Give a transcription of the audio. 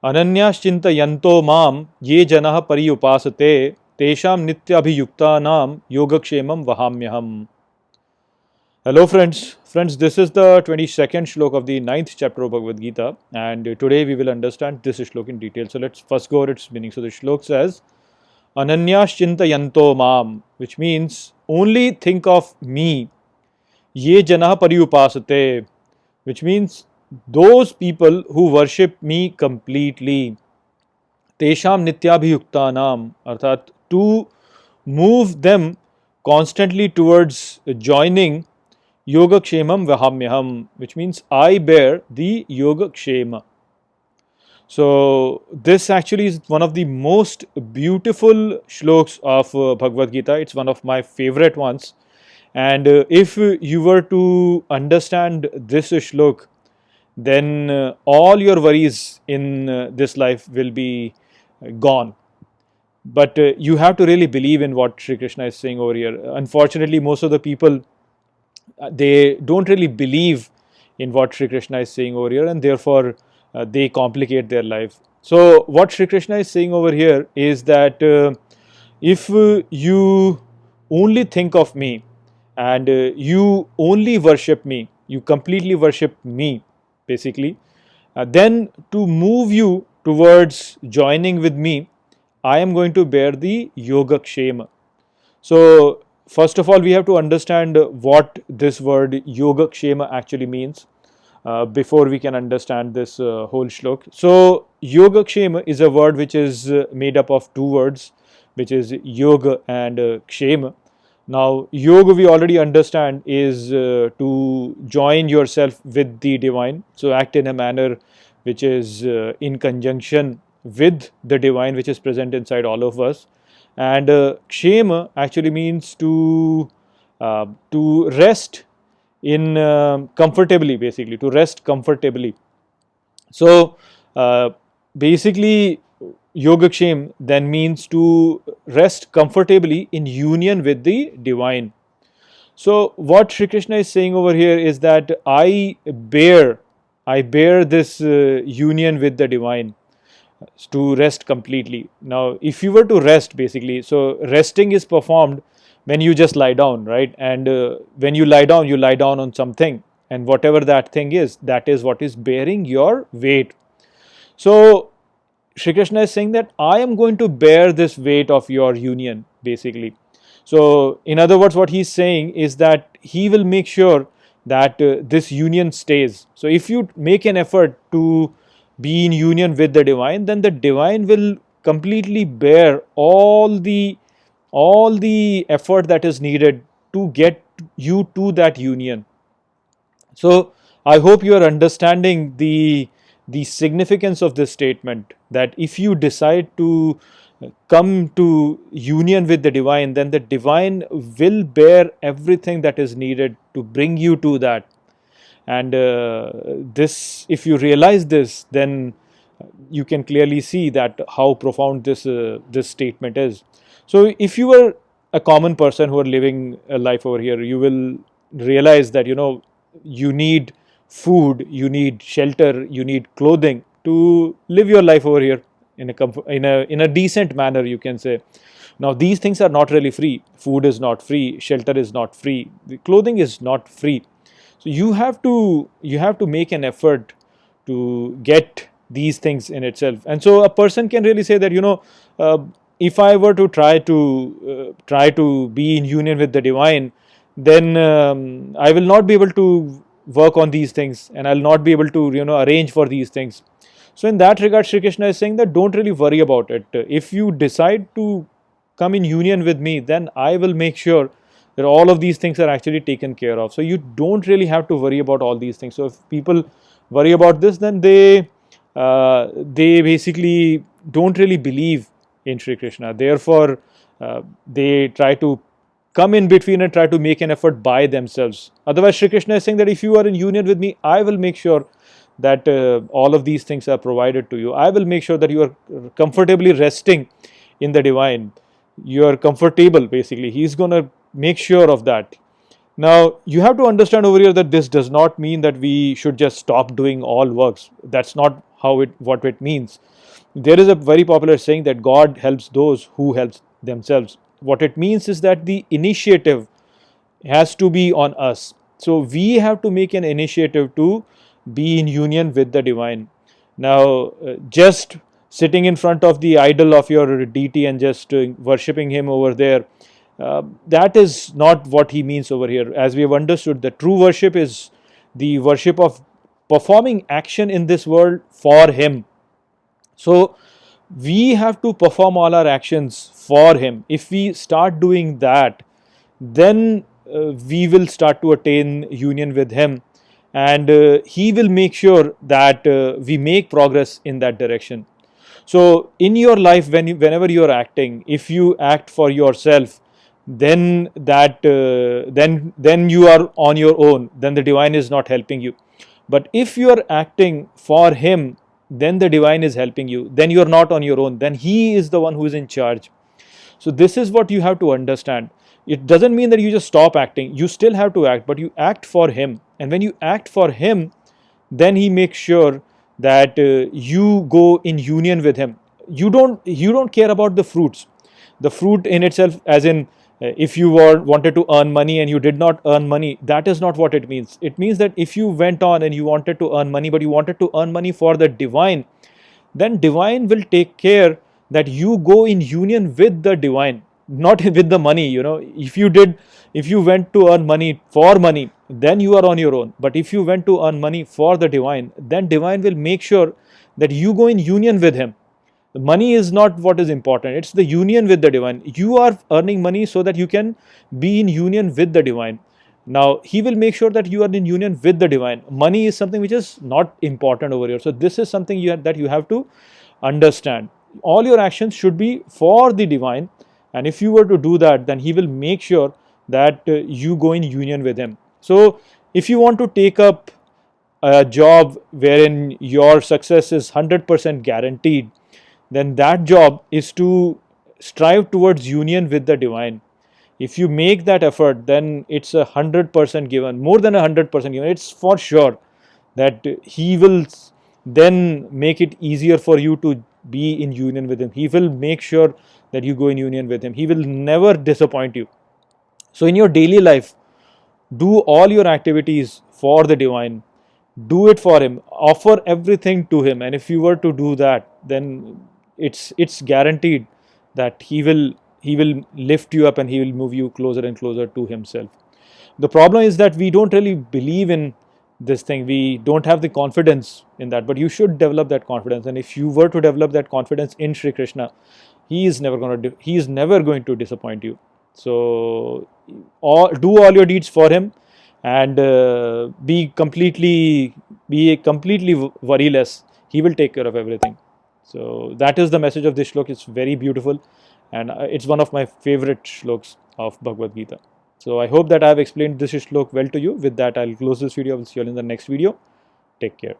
अनन्याश्चिन्तयन्तो मां ये जनाः पर्युपासते तेषां नित्याभियुक्तानां योगक्षेमं वहाम्यहम्. Hello friends. Friends, this is the 22nd shlok of the 9th chapter of Bhagavad Gita, and today we will understand this shlok in detail. So let's first go over its meaning. So the shlok says, Ananyashchintayanto mam, which means only think of me. Ye janah paryupasate, which means those people who worship me completely. Tesham nityabhiyuktanam, arthat to move them constantly towards joining Yogakshemam Vahamyaham, which means I bear the Yogakshema. So, this actually is one of the most beautiful shloks of Bhagavad Gita. It's one of my favorite ones. And if you were to understand this shlok, then all your worries in this life will be gone. But you have to really believe in what Sri Krishna is saying over here. Unfortunately, most of the people they don't really believe in what Sri Krishna is saying over here, and therefore they complicate their life. So what Sri Krishna is saying over here is that if you only think of me and you only worship me, you completely worship me basically, then to move you towards joining with me, I am going to bear the Yogakshema. So first of all, we have to understand what this word Yogakshema actually means before we can understand this whole shlok. So Yogakshema is a word which is made up of two words, which is Yoga and Kshema. Now Yoga we already understand is to join yourself with the divine, so act in a manner which is in conjunction with the divine which is present inside all of us. And Kshema actually means to rest in comfortably, basically to rest comfortably. So basically Yogakshem then means to rest comfortably in union with the divine. So what Sri Krishna is saying over here is that I bear this union with the divine to rest completely. Now if you were to rest basically, so resting is performed when you just lie down, right? And when you lie down on something, and whatever that thing is, that is what is bearing your weight. So Shri Krishna is saying that I am going to bear this weight of your union basically. So in other words, what he is saying is that he will make sure that this union stays. So if you make an effort to be in union with the divine, then the divine will completely bear all the effort that is needed to get you to that union. So I hope you are understanding the significance of this statement, that if you decide to come to union with the divine, then the divine will bear everything that is needed to bring you to that. And this, if you realize this, then you can clearly see that how profound this statement is. So if you were a common person who are living a life over here, you will realize that you need food, you need shelter, you need clothing to live your life over here in a decent manner, you can say. Now these things are not really free. Food is not free, shelter is not free, the clothing is not free. So you have to make an effort to get these things in itself. And so a person can really say that if I were to try to be in union with the divine, then I will not be able to work on these things, and I'll not be able to arrange for these things. So in that regard, Shri Krishna is saying that don't really worry about it. If you decide to come in union with me, then I will make sure that all of these things are actually taken care of. So you don't really have to worry about all these things. So if people worry about this, then they basically don't really believe in Shri Krishna. Therefore, they try to come in between and try to make an effort by themselves. Otherwise, Shri Krishna is saying that if you are in union with me, I will make sure that all of these things are provided to you. I will make sure that you are comfortably resting in the divine. You are comfortable basically. He is going to make sure of that. Now you have to understand over here that this does not mean that we should just stop doing all works. That's not what it means. There is a very popular saying that God helps those who help themselves. What it means is that the initiative has to be on us. So we have to make an initiative to be in union with the divine. Now, just sitting in front of the idol of your deity and just worshipping him over there, that is not what he means over here. As we have understood, the true worship is the worship of performing action in this world for him. So we have to perform all our actions for him. If we start doing that, then we will start to attain union with him, and he will make sure that we make progress in that direction. So in your life, whenever you are acting, if you act for yourself, then then you are on your own, then the divine is not helping you. But if you are acting for him, then the divine is helping you, then you are not on your own, then he is the one who is in charge. So this is what you have to understand. It doesn't mean that you just stop acting. You still have to act, but you act for him. And when you act for him, then he makes sure that you go in union with him. You don't care about the fruits. The fruit in itself, as in if you wanted to earn money and you did not earn money, that is not what it means. It means that if you went on and you wanted to earn money, but you wanted to earn money for the divine, then divine will take care that you go in union with the divine, not with the money. If you went to earn money for money, then you are on your own. But if you went to earn money for the divine, then divine will make sure that you go in union with him. The money is not what is important, it's the union with the divine. You are earning money so that you can be in union with the divine. Now he will make sure that you are in union with the divine. Money is something which is not important over here. So this is something that you have to understand. All your actions should be for the divine, and if you were to do that, then he will make sure that you go in union with him. So if you want to take up a job wherein your success is 100% guaranteed, then that job is to strive towards union with the divine. If you make that effort, then it's 100% given, more than 100% given. It's for sure that he will then make it easier for you to be in union with him. He will make sure that you go in union with him. He will never disappoint you. So in your daily life, do all your activities for the divine. Do it for him. Offer everything to him. And if you were to do that, then it's guaranteed that he will lift you up and he will move you closer and closer to himself. The problem is that we don't really believe in this thing. We don't have the confidence in that, but you should develop that confidence. And if you were to develop that confidence in Sri Krishna, he is never going to disappoint you. So do all your deeds for him, and be completely worryless. He will take care of everything. So that is the message of this shlok. It's very beautiful, and it's one of my favorite shloks of Bhagavad Gita. So I hope that I have explained this shlok well to you. With that, I'll close this video. I will see you all in the next video. Take care.